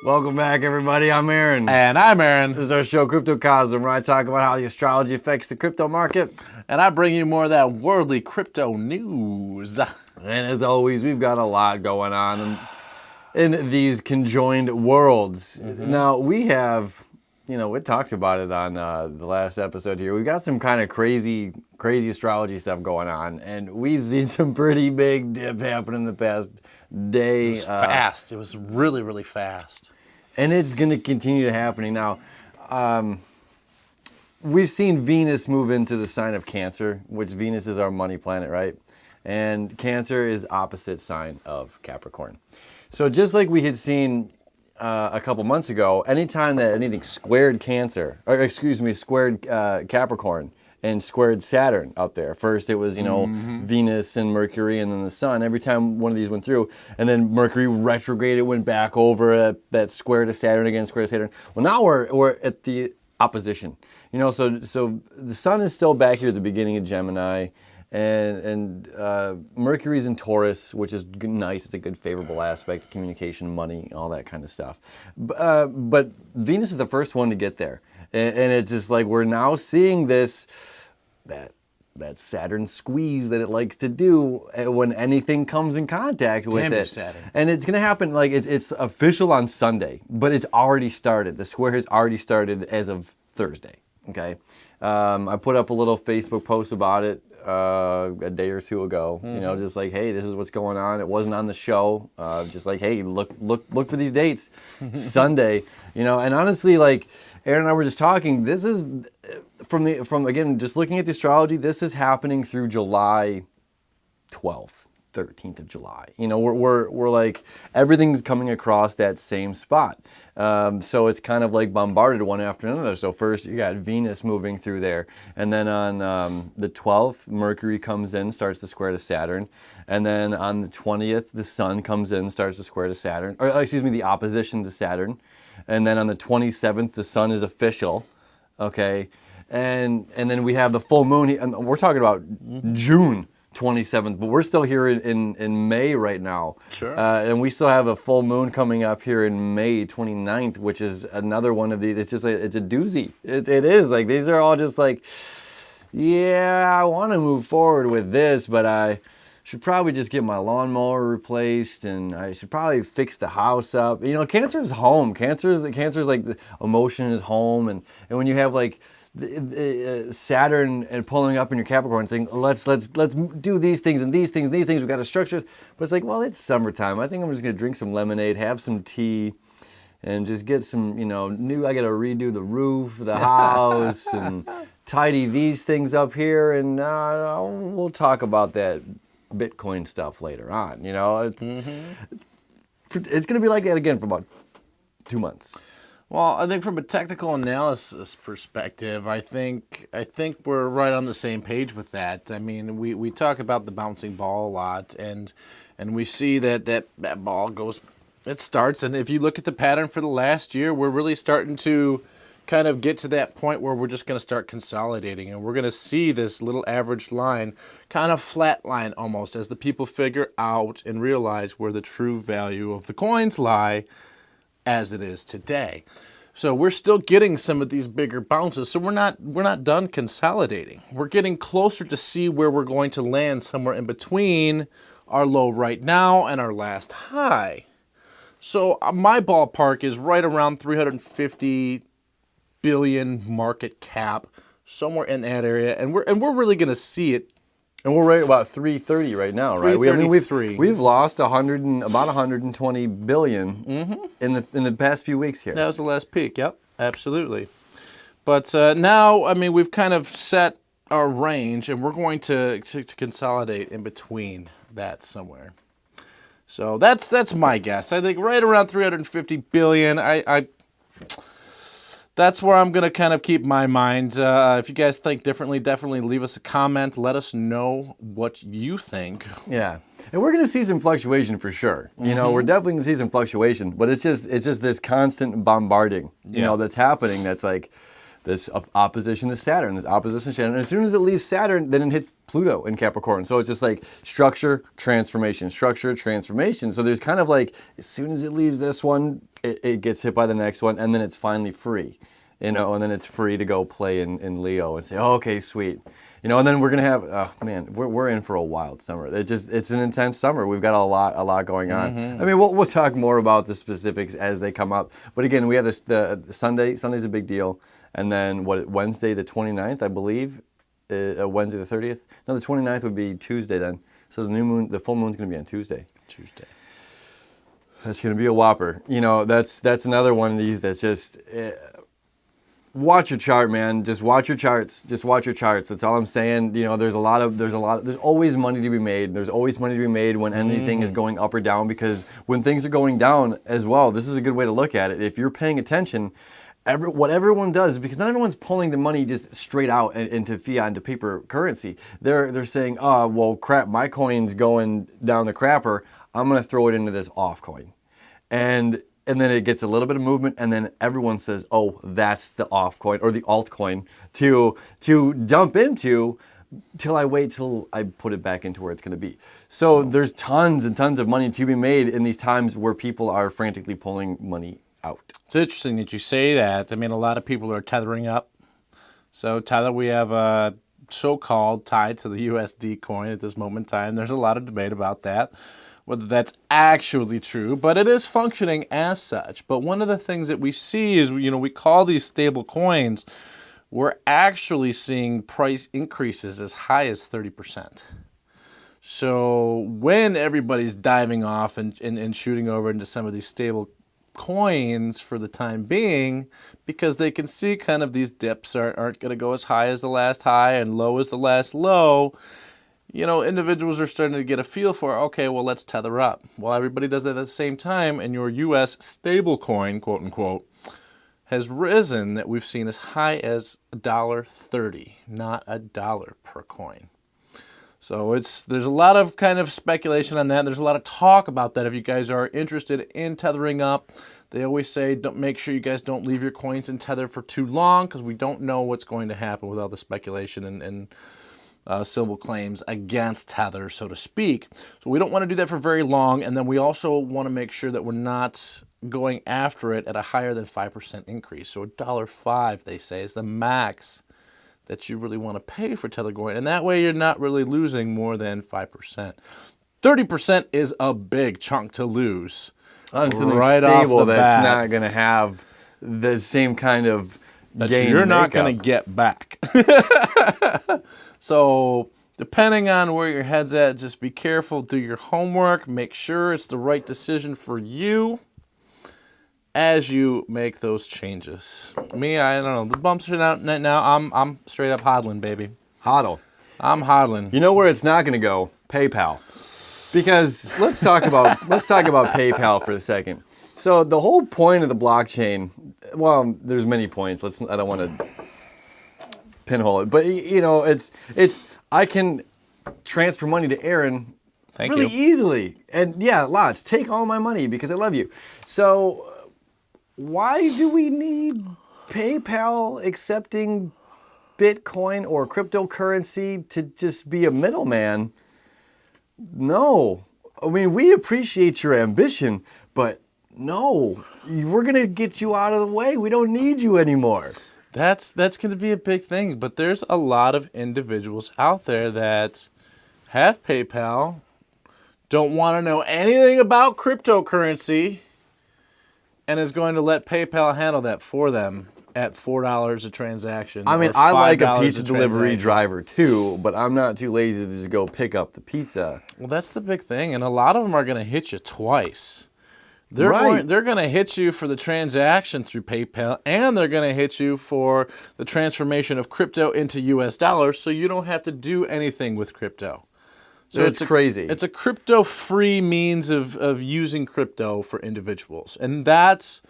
Welcome back, everybody. I'm Aaron. And I'm Aaron. This is our show, Crypto Cosm, where I talk about how the astrology affects the crypto market. And I bring you more of that worldly crypto news. And as always, we've got a lot going on in these conjoined worlds. Now, we have, we talked about it on the last episode here. We've got some kind of crazy astrology stuff going on, and we've seen some pretty big dip happen in the past day. It was fast. It was really, really fast. And it's going to continue to happening. Now, we've seen Venus move into the sign of Cancer, which Venus is our money planet, right? And Cancer is opposite sign of Capricorn. So just like we had seen a couple months ago, anytime that anything squared Capricorn and squared Saturn up there. First it was, Venus and Mercury and then the Sun. Every time one of these went through, and then Mercury retrograded, went back over that square to Saturn again, square to Saturn. Well, now we're at the opposition. So the Sun is still back here at the beginning of Gemini, and Mercury's in Taurus, which is nice. It's a good favorable aspect, communication, money, all that kind of stuff. But Venus is the first one to get there. And it's just like we're now seeing that Saturn squeeze that it likes to do when anything comes in contact with Damn it. you, Saturn. And it's going to happen, like it's official on Sunday, but it's already started. The square has already started as of Thursday, okay? I put up a little Facebook post about it a day or two ago, just like, hey, this is what's going on. It wasn't on the show. Just like, hey, look for these dates. Sunday, and honestly, like Aaron and I were just talking, this is from again, just looking at the astrology, this is happening through July 12th, 13th of July. We're like, everything's coming across that same spot. So it's kind of like bombarded one after another. So first you got Venus moving through there. And then on the 12th, Mercury comes in, starts to square to Saturn. And then on the 20th, the Sun comes in, starts to square to Saturn. Or excuse me, the opposition to Saturn. And then on the 27th, the Sun is official. Okay. And then we have the full moon. And we're talking about June 27th, but we're still here in May right now. Sure. And we still have a full moon coming up here in May 29th, which is another one of these. It's just it's a doozy. It is like, these are all just like, yeah, I want to move forward with this, but I should probably just get my lawnmower replaced, and I should probably fix the house up. Cancer's home. Cancer's like the emotion is home, and when you have like Saturn and pulling up in your Capricorn saying, let's do these things and these things, we've got a structure. But it's like, well, it's summertime. I think I'm just gonna drink some lemonade, have some tea, and just get some, I gotta redo the roof of the house and tidy these things up here, and we'll talk about that Bitcoin stuff later on. It's gonna be like that again for about 2 months. Well, I think from a technical analysis perspective, I think we're right on the same page with that. I mean, we talk about the bouncing ball a lot, and we see that ball goes, it starts, and if you look at the pattern for the last year, we're really starting to kind of get to that point where we're just going to start consolidating, and we're going to see this little average line kind of flatline almost as the people figure out and realize where the true value of the coins lie as it is today. So we're still getting some of these bigger bounces. So we're not done consolidating. We're getting closer to see where we're going to land somewhere in between our low right now and our last high. So my ballpark is right around 350 billion market cap, somewhere in that area, and we're really going to see it. And we're right about 330 right now, right? We've lost about 120 billion in the past few weeks here. That was the last peak. Yep, absolutely. But now, I mean, we've kind of set our range, and we're going to consolidate in between that somewhere. So that's my guess. I think right around 350 billion. That's where I'm going to kind of keep my mind. If you guys think differently, definitely leave us a comment. Let us know what you think. Yeah. And we're going to see some fluctuation for sure. We're definitely going to see some fluctuation, but it's just this constant bombarding, that's happening. That's like, this opposition to Saturn, this opposition to Saturn. And as soon as it leaves Saturn, then it hits Pluto in Capricorn. So it's just like structure, transformation, structure, transformation. So there's kind of like, as soon as it leaves this one, it gets hit by the next one, and then it's finally free. And then it's free to go play in Leo and say, oh, okay, sweet. And then we're gonna have, oh man, we're in for a wild summer. It's an intense summer. We've got a lot going on. I mean, we'll talk more about the specifics as they come up. But again, we have the Sunday. Sunday's a big deal. And then Wednesday the 29th, I believe, Wednesday the 30th. No, the 29th would be Tuesday then. So the full moon's gonna be on Tuesday. That's gonna be a whopper. That's another one of these that's just. Watch your chart, man. Just watch your charts. Just watch your charts. That's all I'm saying. There's always money to be made. There's always money to be made when anything is going up or down, because when things are going down as well, this is a good way to look at it. If you're paying attention, what everyone does, because not everyone's pulling the money just straight out into fiat, into paper currency. They're saying, oh, well, crap, my coin's going down the crapper. I'm going to throw it into this off coin. And then it gets a little bit of movement, and then everyone says, oh, that's the off coin or the altcoin to dump into till I wait till I put it back into where it's going to be. So there's tons and tons of money to be made in these times where people are frantically pulling money out. It's interesting that you say that. I mean, a lot of people are tethering up. So Tether, we have a so-called tied to the USD coin at this moment in time. There's a lot of debate about that, whether that's actually true, but it is functioning as such. But one of the things that we see is, we call these stable coins, we're actually seeing price increases as high as 30%. So when everybody's diving off and shooting over into some of these stable coins for the time being, because they can see kind of these dips aren't going to go as high as the last high and low as the last low, individuals are starting to get a feel for, okay, well, let's tether up. Well, everybody does that at the same time, and your U.S. stable coin, quote unquote, has risen that we've seen as high as $1.30, not $1 per coin. So there's a lot of kind of speculation on that. There's a lot of talk about that. If you guys are interested in tethering up, they always say, make sure you guys don't leave your coins in tether for too long, because we don't know what's going to happen with all the speculation and symbol claims against Tether, so to speak. So we don't want to do that for very long, and then we also want to make sure that we're not going after it at a higher than 5% increase. So $1.05, they say, is the max that you really want to pay for Tether coin, and that way you're not really losing more than 5%. 30% is a big chunk to lose. On something right stable that's not going to have the same kind of gain you're not going to get back. So depending on where your head's at, just be careful, do your homework, make sure it's the right decision for you as you make those changes. Me, I don't know. The bumps are out now. I'm straight up hodling, baby. Hodl. I'm hodling. You know where it's not going to go? PayPal. Because let's talk about PayPal for a second. So the whole point of the blockchain, well, there's many points. I don't want to pinhole it, but it's I can transfer money to Aaron really easily, and yeah, lots. Take all my money because I love you. So why do we need PayPal accepting Bitcoin or cryptocurrency to just be a middleman? No, I mean, we appreciate your ambition, but no, we're gonna get you out of the way. We don't need you anymore. That's going to be a big thing, but there's a lot of individuals out there that have PayPal, don't want to know anything about cryptocurrency, and is going to let PayPal handle that for them at $4 a transaction. I mean, I like a pizza delivery driver too, but I'm not too lazy to just go pick up the pizza. Well, that's the big thing, and a lot of them are going to hit you twice. They're going to hit you for the transaction through PayPal, and they're going to hit you for the transformation of crypto into US dollars, so you don't have to do anything with crypto. So it's crazy. It's a crypto-free means of using crypto for individuals, and that's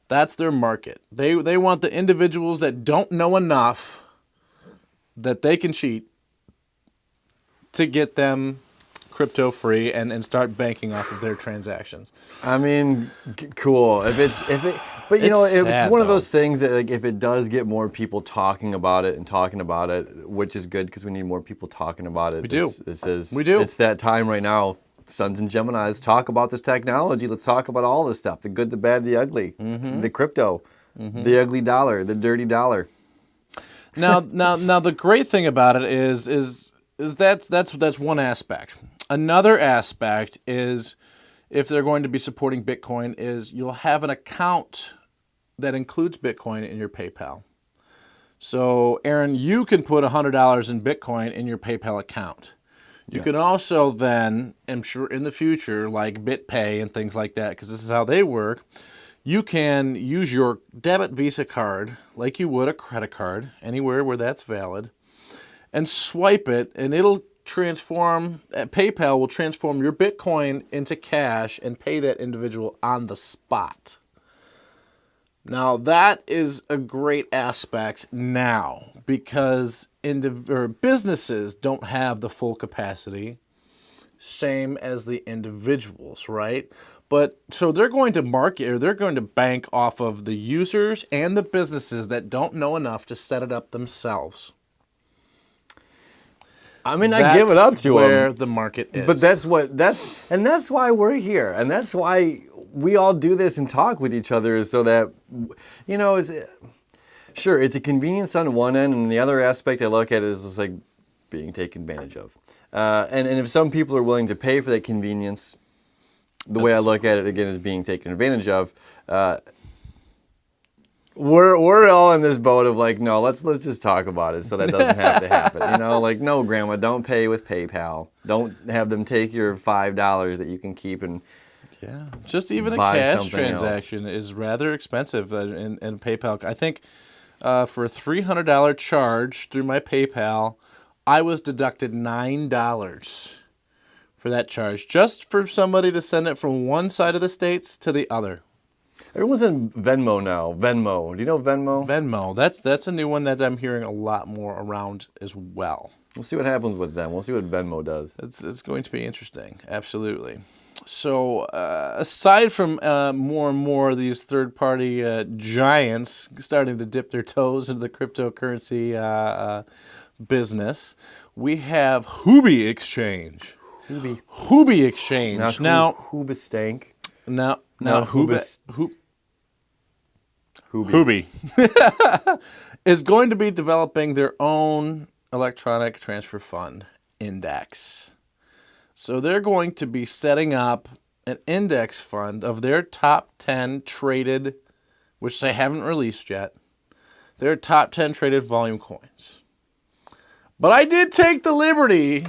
their market. They want the individuals that don't know enough that they can cheat to get them crypto free and start banking off of their transactions. I mean, cool. But you know, It's if it's sad, one of though. those things that, like, if it does get more people talking about it, which is good because we need more people talking about it. We do. We do. It's that time right now. Sons and Gemini, let's talk about this technology. Let's talk about all this stuff: the good, the bad, the ugly, the crypto, the ugly dollar, the dirty dollar. Now, the great thing about it is that's one aspect. Another aspect is, if they're going to be supporting Bitcoin, is you'll have an account that includes Bitcoin in your PayPal. So, Aaron, you can put $100 in Bitcoin in your PayPal account. You can also then, I'm sure in the future, like BitPay and things like that, because this is how they work, you can use your debit Visa card like you would a credit card, anywhere where that's valid, and swipe it, and it'll transform, PayPal will transform your Bitcoin into cash and pay that individual on the spot. Now, that is a great aspect now, because businesses don't have the full capacity, same as the individuals, right? But so they're going to market, or they're going to bank off of the users and the businesses that don't know enough to set it up themselves. I mean, I give it up to where them. the market is. But that's why we're here, and that's why we all do this and talk with each other, is so that, you know, sure, it's a convenience on one end, and the other aspect I look at is just like being taken advantage of. And if some people are willing to pay for that convenience, the way I look at it again is being taken advantage of. We're all in this boat of like, no, let's just talk about it so that doesn't have to happen. You know, like, no, Grandma, don't pay with PayPal. Don't have them take your $5 that you can keep and just even a cash transaction is rather expensive in PayPal. I think for a $300 charge through my PayPal, I was deducted $9 for that charge, just for somebody to send it from one side of the states to the other. Everyone's in Venmo now. Venmo. Do you know Venmo? Venmo. That's a new one that I'm hearing a lot more around as well. We'll see what happens with them. We'll see what Venmo does. It's going to be interesting. Absolutely. So aside from more and more of these third-party giants starting to dip their toes into the cryptocurrency business, we have Houbi Exchange. Houbi Exchange. Now Houbistank. Now Houbi is going to be developing their own electronic transfer fund index. So they're going to be setting up an index fund of their top 10 traded, which they haven't released yet, their top 10 traded volume coins. But I did take the liberty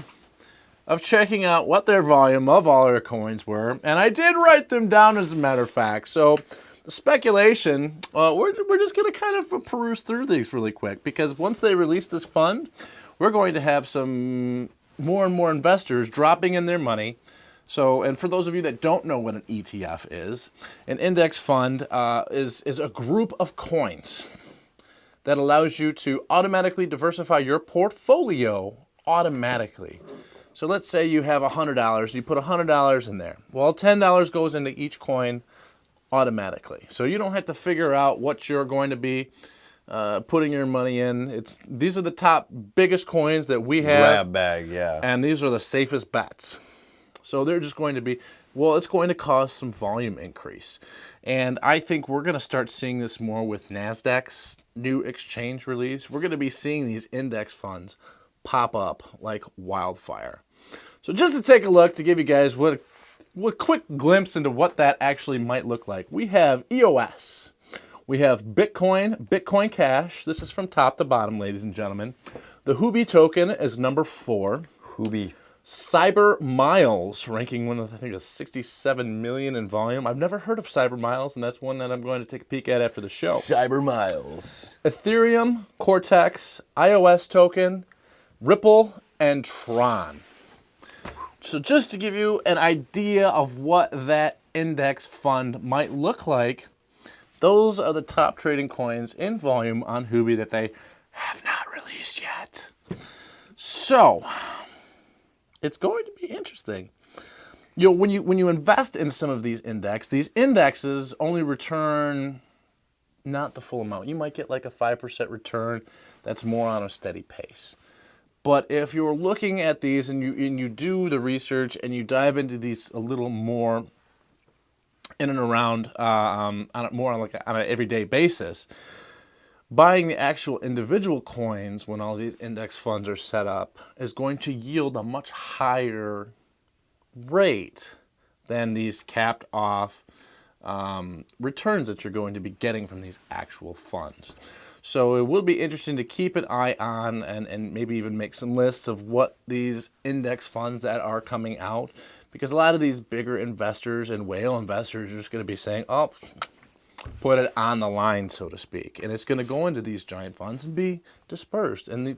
of checking out what their volume of all their coins were, and I did write them down as a matter of fact. So the speculation, we're just going to kind of peruse through these really quick, because once they release this fund, we're going to have some more and more investors dropping in their money. So, and for those of you that don't know what an ETF is, an index fund is a group of coins that allows you to automatically diversify your portfolio automatically. So let's say you have $100, you put $100 in there. Well, $10 goes into each coin automatically. So you don't have to figure out what you're going to be putting your money in. These are the top biggest coins that we have. Grab bag, yeah. And these are the safest bets. So they're just going to be, well, it's going to cause some volume increase. And I think we're going to start seeing this more with NASDAQ's new exchange release. We're going to be seeing these index funds pop up like wildfire. So just to take a look, to give you guys what quick glimpse into what that actually might look like. We have EOS. We have Bitcoin Cash. This is from top to bottom, ladies and gentlemen. The Houbi token is number 4. Houbi. Cyber Miles, ranking one of, I think, 67 million in volume. I've never heard of Cyber Miles, and that's one that I'm going to take a peek at after the show. Cyber Miles. Ethereum, Cortex, iOS token, Ripple, and Tron. So just to give you an idea of what that index fund might look like, those are the top trading coins in volume on Houbi that they have not released yet. So, It's going to be interesting. You know, when you invest in some of these indexes only return not the full amount. You might get like a 5% return. That's more on a steady pace. But if you're looking at these and you do the research and you dive into these a little more in and around on an everyday basis, buying the actual individual coins when all these index funds are set up is going to yield a much higher rate than these capped off returns that you're going to be getting from these actual funds. So it will be interesting to keep an eye on and maybe even make some lists of what these index funds that are coming out, because a lot of these bigger investors and whale investors are just going to be saying, oh, put it on the line, so to speak. And it's going to go into these giant funds and be dispersed. And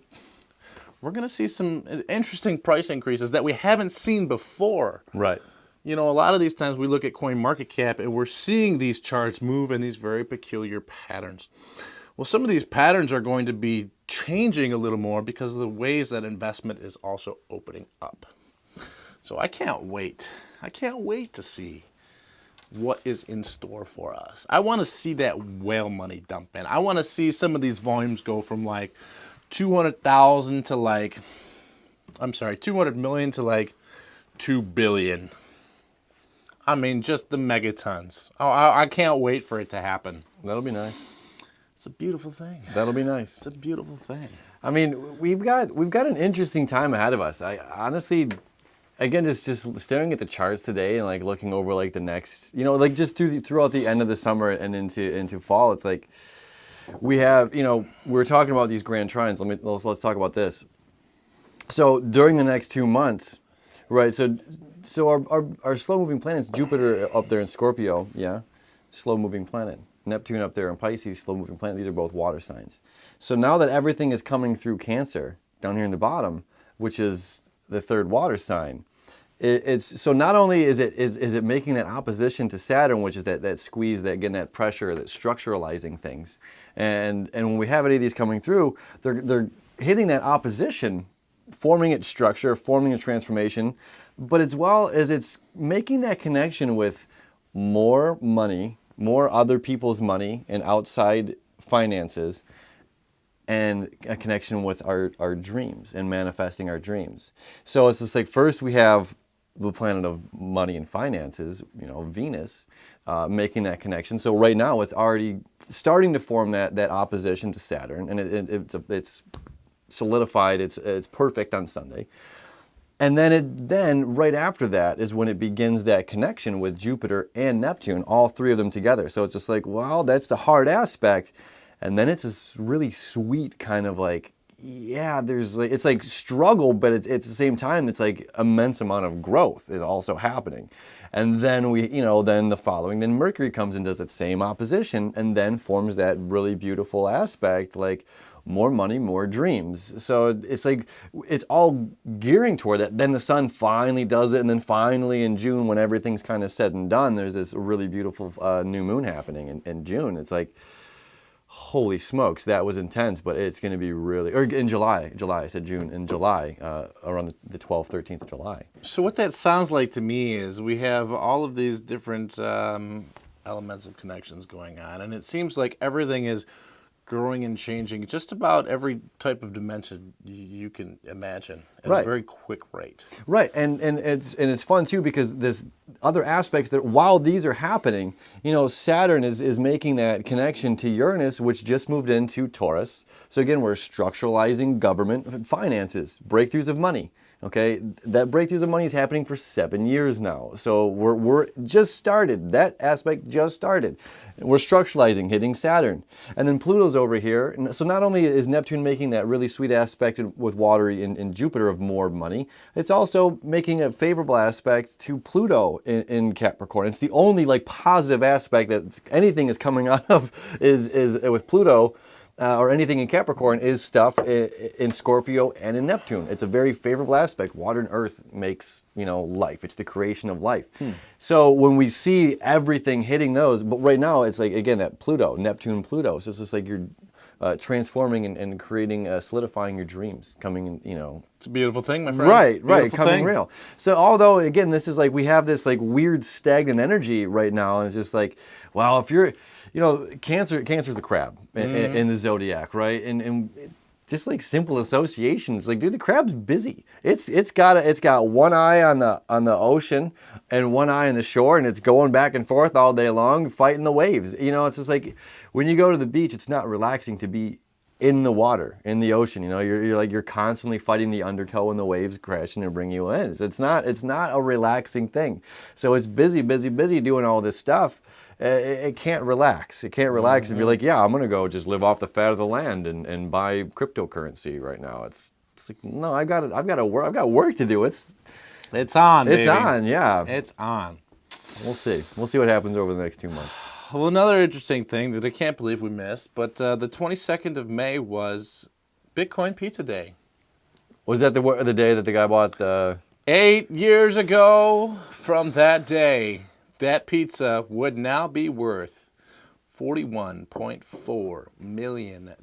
we're going to see some interesting price increases that we haven't seen before. Right. You know, a lot of these times we look at CoinMarketCap and we're seeing these charts move in these very peculiar patterns. Well, some of these patterns are going to be changing a little more because of the ways that investment is also opening up. So I can't wait. I can't wait to see what is in store for us. I want to see that whale money dump in. I want to see some of these volumes go from like 200,000 to like, 200 million to like 2 billion. I mean, just the megatons. I can't wait for it to happen. That'll be nice. It's a beautiful thing. That'll be nice. It's a beautiful thing. I mean, we've got an interesting time ahead of us. I honestly, again, just staring at the charts today and like looking over like the next, you know, like just throughout the end of the summer and into fall, it's like we have, you know, we're talking about these grand trends. Let's talk about this. So during the next 2 months, right? So our slow moving planets, Jupiter up there in Scorpio, yeah, slow moving planet. Neptune up there in Pisces, slow moving planet. These are both water signs. So now that everything is coming through Cancer down here in the bottom, which is the third water sign, it's so not only is it making that opposition to Saturn, which is that squeeze, that getting that pressure, that structuralizing things, and when we have any of these coming through, they're hitting that opposition, forming its structure, forming a transformation, but as well as it's making that connection with more money, more other people's money and outside finances, and a connection with our dreams and manifesting our dreams. So it's just like first we have the planet of money and finances, you know, Venus, making that connection. So right now it's already starting to form that opposition to Saturn, and it's solidified. It's perfect on Sunday. And then right after that is when it begins that connection with Jupiter and Neptune, all three of them together. So it's just like, wow, that's the hard aspect. And then it's this really sweet kind of like, yeah, it's like struggle, but it's at the same time, it's like immense amount of growth is also happening. And then then the following, then Mercury comes and does that same opposition and then forms that really beautiful aspect, like more money, more dreams. So it's like, it's all gearing toward that. Then the sun finally does it. And then finally in June, when everything's kind of said and done, there's this really beautiful new moon happening in June. It's like, holy smokes, that was intense, but it's going to be really, or in July, I said June, in July, around the 12th, 13th of July. So what that sounds like to me is we have all of these different elements of connections going on, and it seems like everything is growing and changing just about every type of dimension you can imagine at a very quick rate. Right, and it's fun too because there's other aspects that while these are happening, you know, Saturn is making that connection to Uranus, which just moved into Taurus. So again, we're structuralizing government finances, breakthroughs of money. Okay, that breakthroughs of money is happening for 7 years now. So we're just started. That aspect just started. We're structuralizing, hitting Saturn. And then Pluto's over here. And so not only is Neptune making that really sweet aspect with water in Jupiter of more money, it's also making a favorable aspect to Pluto in Capricorn. It's the only like positive aspect that anything is coming out of is with Pluto. Or anything in Capricorn is stuff in Scorpio and in Neptune. It's a very favorable aspect. Water and earth makes, you know, life. It's the creation of life. So when we see everything hitting those, but right now it's like, again, that Pluto, Neptune, Pluto. So it's just like you're transforming and creating, solidifying your dreams, coming in, It's a beautiful thing, my friend. Right, Beautiful coming thing. real. So although again, this is like we have this like weird stagnant energy right now, and it's just like, well, if you're, cancer's the crab in the zodiac, right? And just like simple associations, like dude, the crab's busy. It's got one eye on the ocean and one eye on the shore, and it's going back and forth all day long, fighting the waves. It's just like when you go to the beach, it's not relaxing to be in the water, in the ocean. You're constantly fighting the undertow and the waves crashing and bring you in. So it's not a relaxing thing. So it's busy doing all this stuff. It can't relax. It can't relax and be like, yeah, I'm gonna go just live off the fat of the land and buy cryptocurrency right now. It's like, no, I've got work to do. It's on, baby. It's on, yeah. It's on. We'll see. We'll see what happens over the next 2 months. Well, another interesting thing that I can't believe we missed, but the 22nd of May was Bitcoin Pizza Day. Was that the day that the guy bought the... 8 years ago from that day, that pizza would now be worth $41.4 million.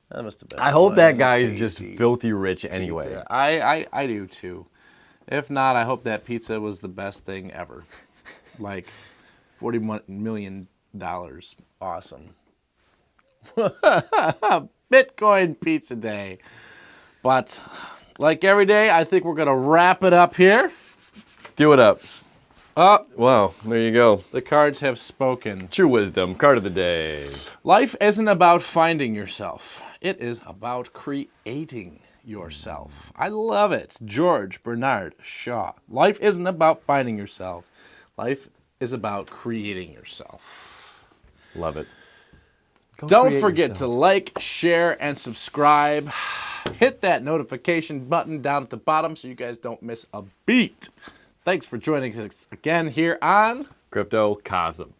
That must have been. I hope that guy is tasty just filthy rich anyway. pizza. I do too. If not, I hope that pizza was the best thing ever. Like $41 million. Awesome. Bitcoin Pizza Day. But like every day, I think we're going to wrap it up here. Do it up. Oh, Wow, there you go. the cards have spoken. True wisdom, card of the day. Life isn't about finding yourself. It is about creating yourself. I love it. George Bernard Shaw. Life isn't about finding yourself. Life is about creating yourself. Love it. Don't forget to like, share, and subscribe. Hit that notification button down at the bottom so you guys don't miss a beat. Thanks for joining us again here on Crypto Cosm.